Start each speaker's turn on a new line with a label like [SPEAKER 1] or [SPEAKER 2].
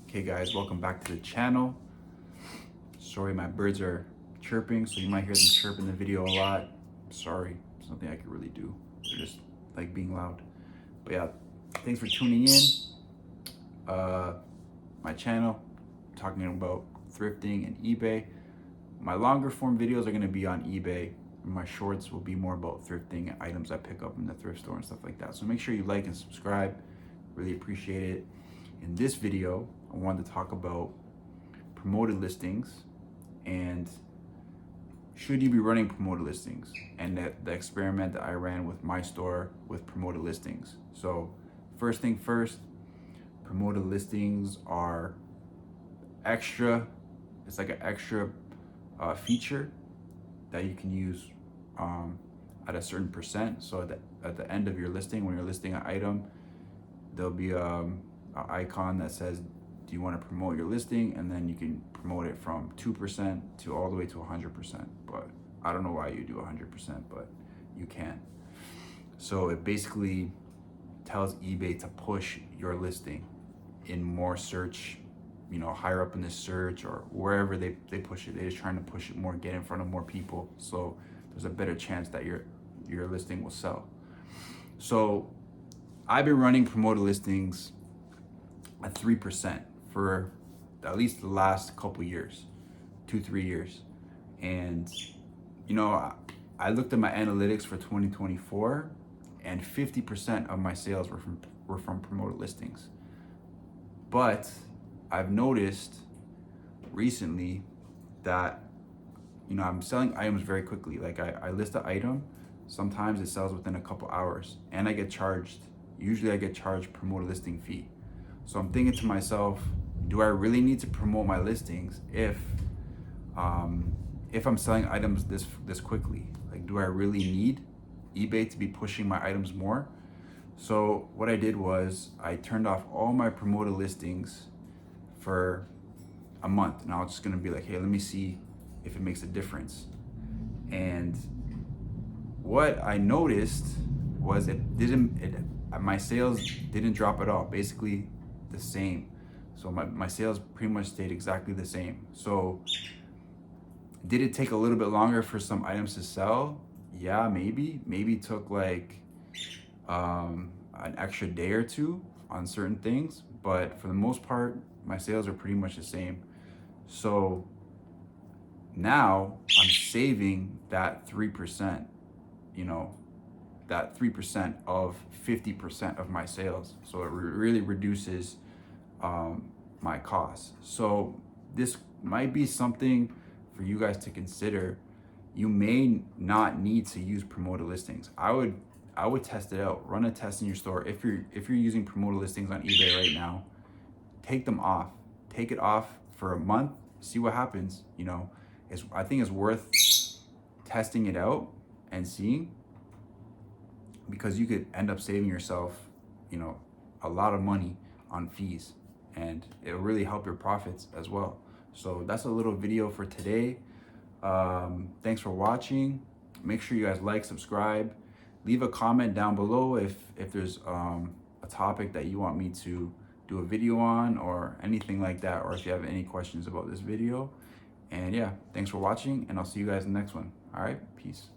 [SPEAKER 1] Okay guys, welcome back to the channel. Sorry, my birds are chirping, so you might hear them chirp in the video a lot. Sorry, it's nothing I could really do. They're just like being loud. But yeah, thanks for tuning in. My channel, talking about thrifting and eBay. My longer form videos are gonna be on eBay. My shorts will be more about thrifting and items I pick up in the thrift store and stuff like that. So make sure you like and subscribe. Really appreciate it. In this video, I wanted to talk about promoted listings and should you be running promoted listings, and the experiment that I ran with my store with promoted listings. So first thing first, promoted listings are extra. It's like an extra feature that you can use at a certain percent. So at the end of your listing, when you're listing an item, there'll be an icon that says, do you want to promote your listing? And then you can promote it from 2% to all the way to 100%. But I don't know why you do 100%, but you can. So it basically tells eBay to push your listing in more search, higher up in the search or wherever they push it. They're just trying to push it more, get in front of more people. So there's a better chance that your listing will sell. So I've been running promoted listings at 3% for at least the last couple years, 2-3 years. And I looked at my analytics for 2024, and 50% of my sales were from promoted listings. But I've noticed recently that I'm selling items very quickly. Like I list an item, sometimes it sells within a couple hours, and I get charged. Usually I get charged promoted listing fee. So I'm thinking to myself, do I really need to promote my listings if I'm selling items this quickly? Like, do I really need eBay to be pushing my items more? So what I did was I turned off all my promoted listings for a month. And I was just gonna be like, hey, let me see if it makes a difference. And what I noticed was my sales didn't drop at all, basically the same. So my sales pretty much stayed exactly the same. So did it take a little bit longer for some items to sell? Yeah, maybe it took like an extra day or two on certain things, but for the most part, my sales are pretty much the same. So now I'm saving that 3%, that 3% of 50% of my sales. So it really reduces my costs. So this might be something for you guys to consider. You may not need to use promoted listings. I would test it out. Run a test in your store. If you're using promoted listings on eBay right now, take them off. Take it off for a month. See what happens. I think it's worth testing it out and seeing, because you could end up saving yourself, a lot of money on fees, and it'll really help your profits as well. So that's a little video for today. Thanks for watching. Make sure you guys like, subscribe, leave a comment down below if there's a topic that you want me to do a video on or anything like that, or if you have any questions about this video. And yeah, thanks for watching, and I'll see you guys in the next one. All right, peace.